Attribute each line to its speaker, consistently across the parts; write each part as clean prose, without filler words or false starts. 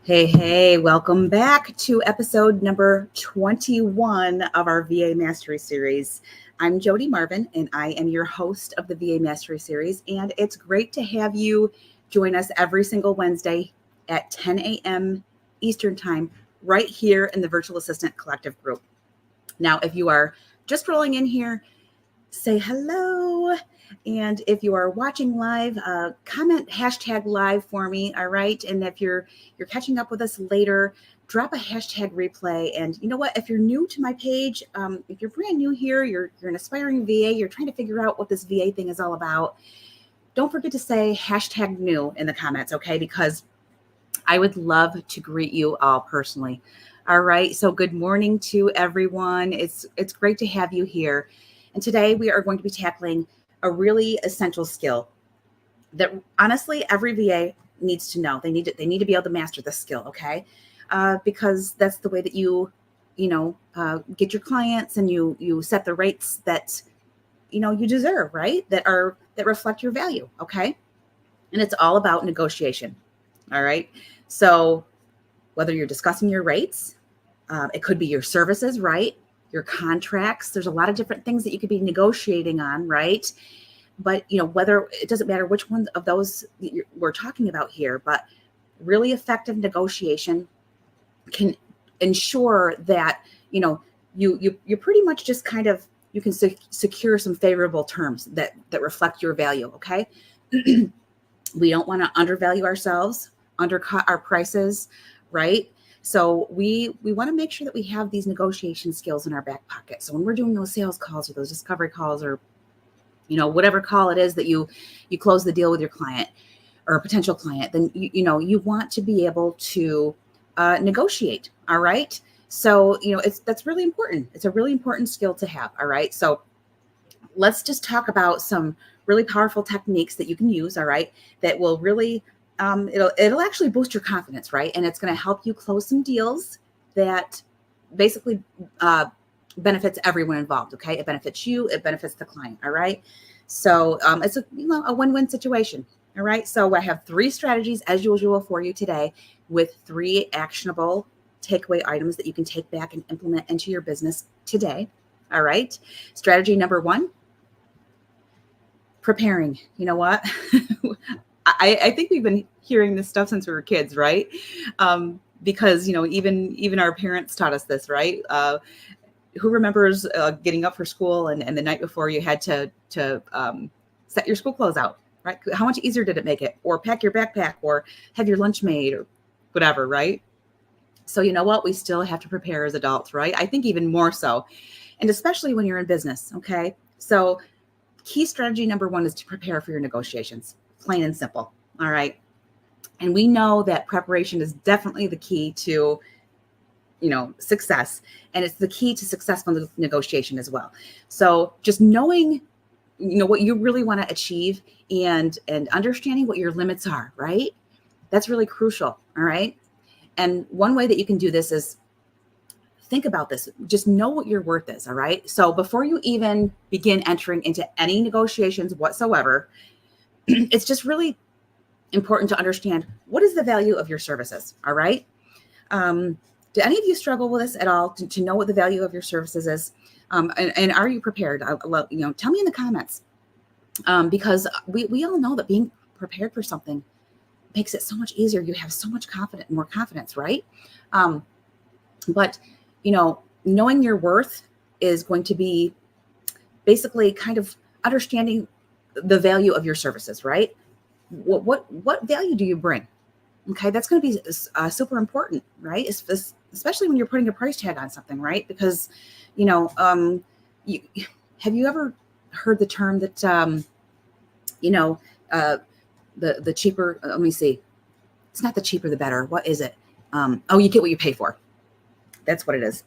Speaker 1: Hey, welcome back to episode number 21 of our VA Mastery Series. I'm Jodi Marvin, and I am your host of the VA Mastery Series, and it's great to have you join us every single Wednesday at 10 a.m. Eastern Time, right here in the Virtual Assistant Collective group. Now, if you are just rolling in here, say hello. And if you are watching live, comment hashtag live for me. All right. And if you're catching up with us later, drop a hashtag replay. And you know what? If you're new to my page, if you're brand new here, you're an aspiring VA, you're trying to figure out what this VA thing is all about, don't forget to say hashtag new in the comments, okay? Because I would love to greet you all personally. All right. So good morning to everyone. It's great to have you here. And today we are going to be tackling a really essential skill that honestly every VA needs to know. They need to be able to master this skill, okay? Because that's the way that you get your clients and you set the rates that you deserve, right? That reflect your value, okay? And it's all about negotiation. All right. So whether you're discussing your rates, it could be your services, right? Your contracts. There's a lot of different things that you could be negotiating on, right? But whether it doesn't matter which one of those we're talking about here, but really effective negotiation can ensure that you pretty much just kind of you can secure some favorable terms that reflect your value. Okay, we don't want to undervalue ourselves, undercut our prices, right? So we want to make sure that we have these negotiation skills in our back pocket. So when we're doing those sales calls or those discovery calls or whatever call it is that you close the deal with your client or a potential client, then you want to be able to negotiate. All right. So that's really important. It's a really important skill to have. All right. So let's just talk about some really powerful techniques that you can use. All right. That will really it'll actually boost your confidence, right? And it's going to help you close some deals that basically benefits everyone involved. Okay, it benefits you, it benefits the client. All right, so it's a win-win situation. All right, so I have 3 strategies as usual for you today, with 3 actionable takeaway items that you can take back and implement into your business today. All right, strategy number 1: preparing. You know what? I think we've been hearing this stuff since we were kids, right? Because even our parents taught us this, right? Who remembers getting up for school and the night before you had to set your school clothes out, right? How much easier did it make it? Or pack your backpack or have your lunch made or whatever, right? So you know what? We still have to prepare as adults, right? I think even more so. And especially when you're in business, okay? So key strategy number 1 is to prepare for your negotiations, plain and simple, all right? And we know that preparation is definitely the key to success. And it's the key to successful negotiation as well. So just knowing, what you really want to achieve and understanding what your limits are, right? That's really crucial. All right. And one way that you can do this is think about this. Just know what your worth is. All right. So before you even begin entering into any negotiations whatsoever, it's just really important to understand what is the value of your services. All right. Do any of you struggle with this at all, to know what the value of your services is? And are you prepared? Tell me in the comments, because we all know that being prepared for something makes it so much easier. You have so much more confidence, right? But knowing your worth is going to be basically kind of understanding the value of your services, right? What value do you bring? Okay, that's going to be super important, right? Especially when you're putting a price tag on something, right? Because, have you ever heard the term that, the cheaper, let me see. It's not the cheaper, the better. What is it? You get what you pay for. That's what it is,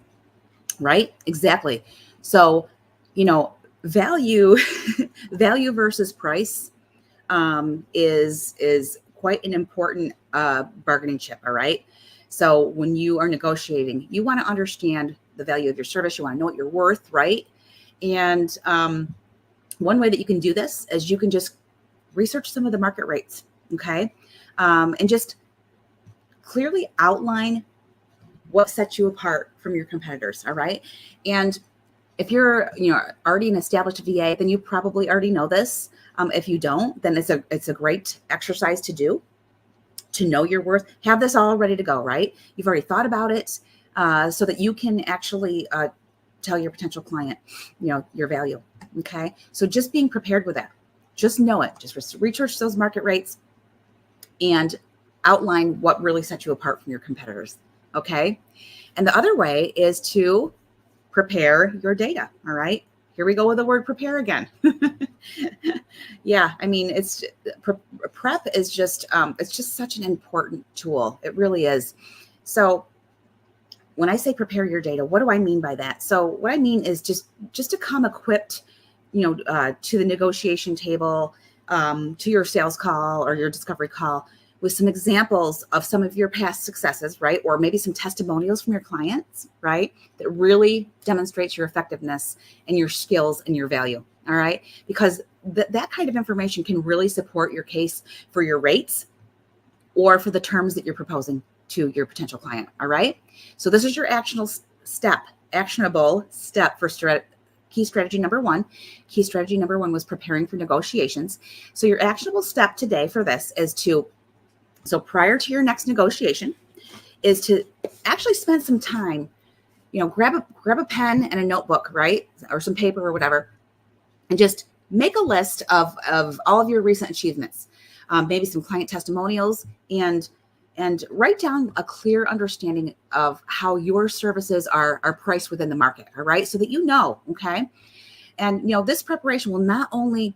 Speaker 1: right? Exactly. So, value, value versus price is quite an important bargaining chip. All right. So when you are negotiating, you want to understand the value of your service. You want to know what you're worth, right? And one way that you can do this is you can just research some of the market rates, okay? And just clearly outline what sets you apart from your competitors. All right. And if you're, already an established VA, then you probably already know this. If you don't, then it's a great exercise to do, to know your worth. Have this all ready to go, right? You've already thought about it, so that you can actually tell your potential client, your value. Okay. So just being prepared with that, just know it, just research those market rates and outline what really sets you apart from your competitors. Okay. And the other way is to prepare your data. All right. Here we go with the word prepare again. Yeah. I mean, prep is just, it's just such an important tool. It really is. So when I say prepare your data, what do I mean by that? So what I mean is just to come equipped, to the negotiation table, to your sales call or your discovery call with some examples of some of your past successes, right? Or maybe some testimonials from your clients, right? That really demonstrates your effectiveness and your skills and your value, all right? Because that kind of information can really support your case for your rates or for the terms that you're proposing to your potential client, all right? So this is your actionable step for key strategy number one. Key strategy number one was preparing for negotiations. So your actionable step today for this is so prior to your next negotiation, is to actually spend some time, grab a pen and a notebook, right? Or some paper or whatever, and just make a list of all of your recent achievements, maybe some client testimonials, and write down a clear understanding of how your services are priced within the market, all right? So that okay? And, this preparation will not only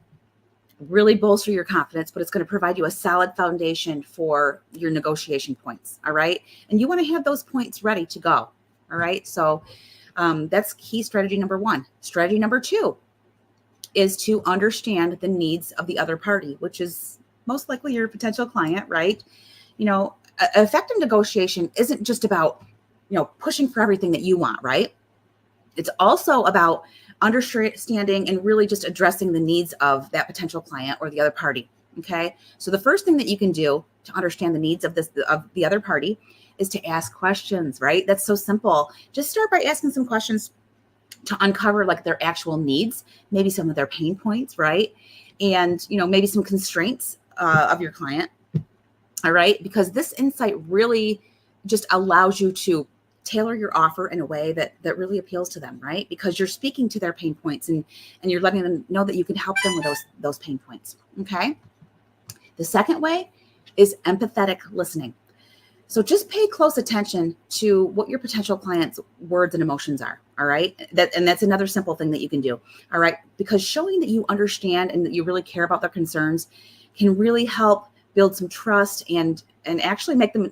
Speaker 1: really bolster your confidence, but it's going to provide you a solid foundation for your negotiation points. All right. And you want to have those points ready to go. All right. So that's key strategy number one. Strategy number two is to understand the needs of the other party, which is most likely your potential client, right? Effective negotiation isn't just about, pushing for everything that you want, right? It's also about understanding and really just addressing the needs of that potential client or the other party. Okay. So the first thing that you can do to understand the needs of the other party is to ask questions, right? That's so simple. Just start by asking some questions to uncover like their actual needs, maybe some of their pain points, right? And, maybe some constraints of your client. All right. Because this insight really just allows you to tailor your offer in a way that really appeals to them, right? Because you're speaking to their pain points and you're letting them know that you can help them with those pain points. Okay. The second way is empathetic listening. So just pay close attention to what your potential client's words and emotions are. All right. That's another simple thing that you can do. All right. Because showing that you understand and that you really care about their concerns can really help build some trust and actually make them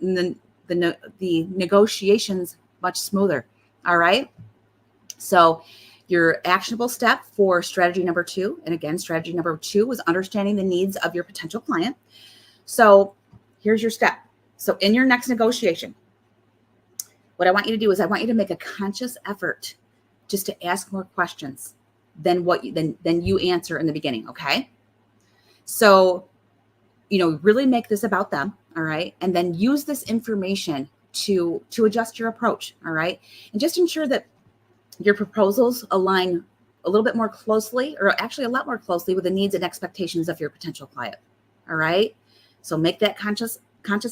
Speaker 1: the negotiations much smoother. All right. So your actionable step for strategy number two, and again, strategy number two was understanding the needs of your potential client. So here's your step. So in your next negotiation, what I want you to do is I want you to make a conscious effort just to ask more questions than you answer in the beginning. Okay. So, really make this about them. All right. And then use this information to adjust your approach. All right. And just ensure that your proposals align a little bit more closely, or actually a lot more closely, with the needs and expectations of your potential client. All right. So make that conscious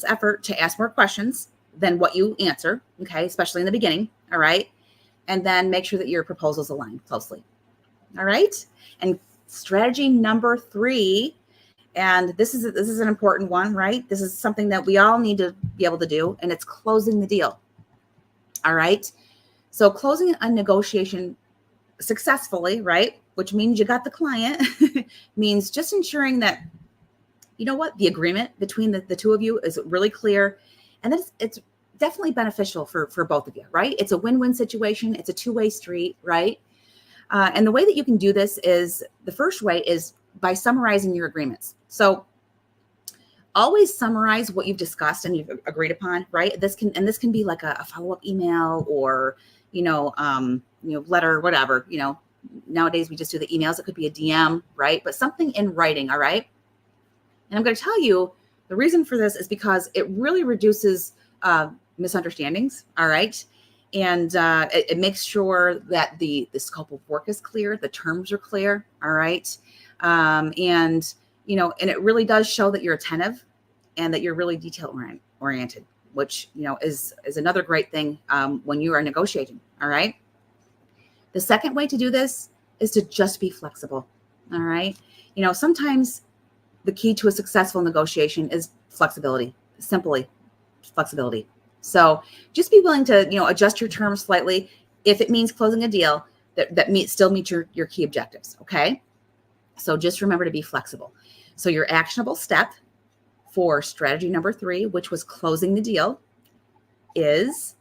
Speaker 1: effort to ask more questions than what you answer. Okay. Especially in the beginning. All right. And then make sure that your proposals align closely. All right. And strategy number three, and this is an important one, right? This is something that we all need to be able to do, and it's closing the deal. All right. So closing a negotiation successfully, right? Which means you got the client, means just ensuring that, the agreement between the two of you is really clear. And then it's definitely beneficial for both of you, right? It's a win-win situation. It's a two-way street, right? And the way that you can do this is, the first way is by summarizing your agreements. So always summarize what you've discussed and you've agreed upon, right? This can be like a follow-up email or, letter, whatever, nowadays we just do the emails. It could be a DM, right? But something in writing. All right. And I'm going to tell you the reason for this is because it really reduces misunderstandings. All right. And it makes sure that the scope of work is clear, the terms are clear. All right. And it really does show that you're attentive and that you're really detail oriented, which, is another great thing when you are negotiating. All right. The second way to do this is to just be flexible. All right. Sometimes the key to a successful negotiation is flexibility, simply flexibility. So just be willing to, adjust your terms slightly if it means closing a deal that still meets your key objectives. Okay. So just remember to be flexible. So your actionable step for strategy number 3, which was closing the deal, is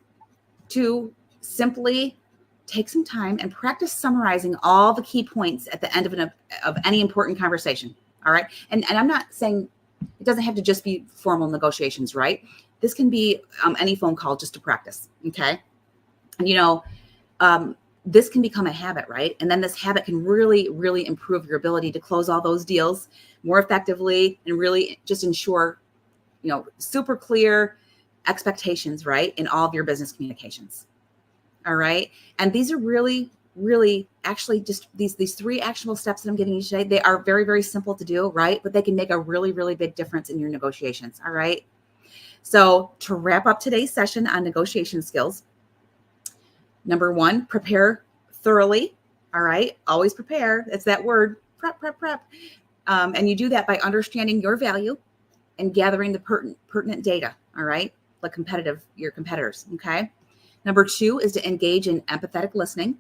Speaker 1: to simply take some time and practice summarizing all the key points at the end of any important conversation. All right. And I'm not saying it doesn't have to just be formal negotiations, right? This can be any phone call just to practice. Okay. And, this can become a habit, right? And then this habit can really, really improve your ability to close all those deals more effectively and really just ensure, super clear expectations, right? In all of your business communications. All right. And these are really, really actually just these 3 actionable steps that I'm giving you today. They are very, very simple to do, right? But they can make a really, really big difference in your negotiations. All right. So to wrap up today's session on negotiation skills, number 1, prepare thoroughly. All right. Always prepare. It's that word, prep. And you do that by understanding your value and gathering the pertinent data. All right. Like your competitors. Okay. Number 2 is to engage in empathetic listening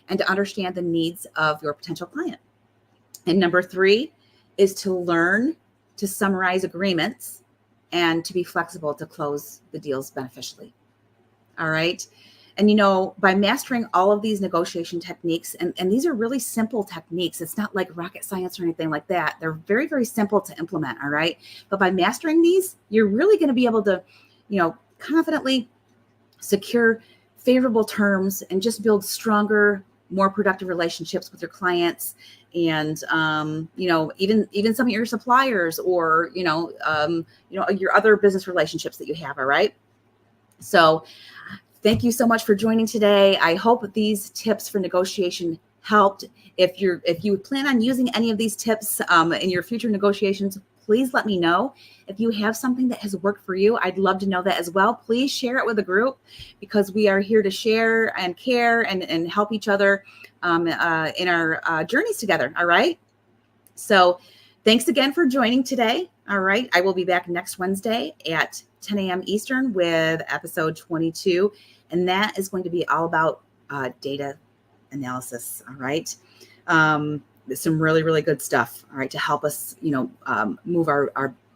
Speaker 1: and to understand the needs of your potential client. And number 3 is to learn to summarize agreements and to be flexible to close the deals beneficially. All right. And, by mastering all of these negotiation techniques, and these are really simple techniques. It's not like rocket science or anything like that. They're very, very simple to implement. All right. But by mastering these, you're really going to be able to, confidently secure favorable terms and just build stronger, more productive relationships with your clients and, even some of your suppliers or, your other business relationships that you have. All right. So thank you so much for joining today. I hope these tips for negotiation helped. If you plan on using any of these tips in your future negotiations, please let me know. If you have something that has worked for you, I'd love to know that as well. Please share it with a group because we are here to share and care and help each other in our journeys together. All right. So thanks again for joining today. All right. I will be back next Wednesday at 10 a.m. Eastern with episode 22. And that is going to be all about data analysis. All right. Some really, really good stuff. All right. To help us, move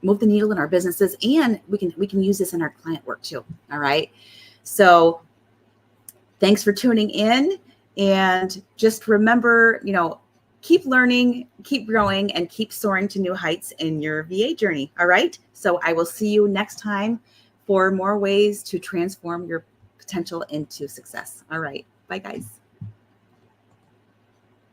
Speaker 1: move the needle in our businesses. And we can use this in our client work too. All right. So thanks for tuning in. And just remember, keep learning, keep growing, and keep soaring to new heights in your VA journey. All right. So I will see you next time for more ways to transform your potential into success. All right. Bye, guys.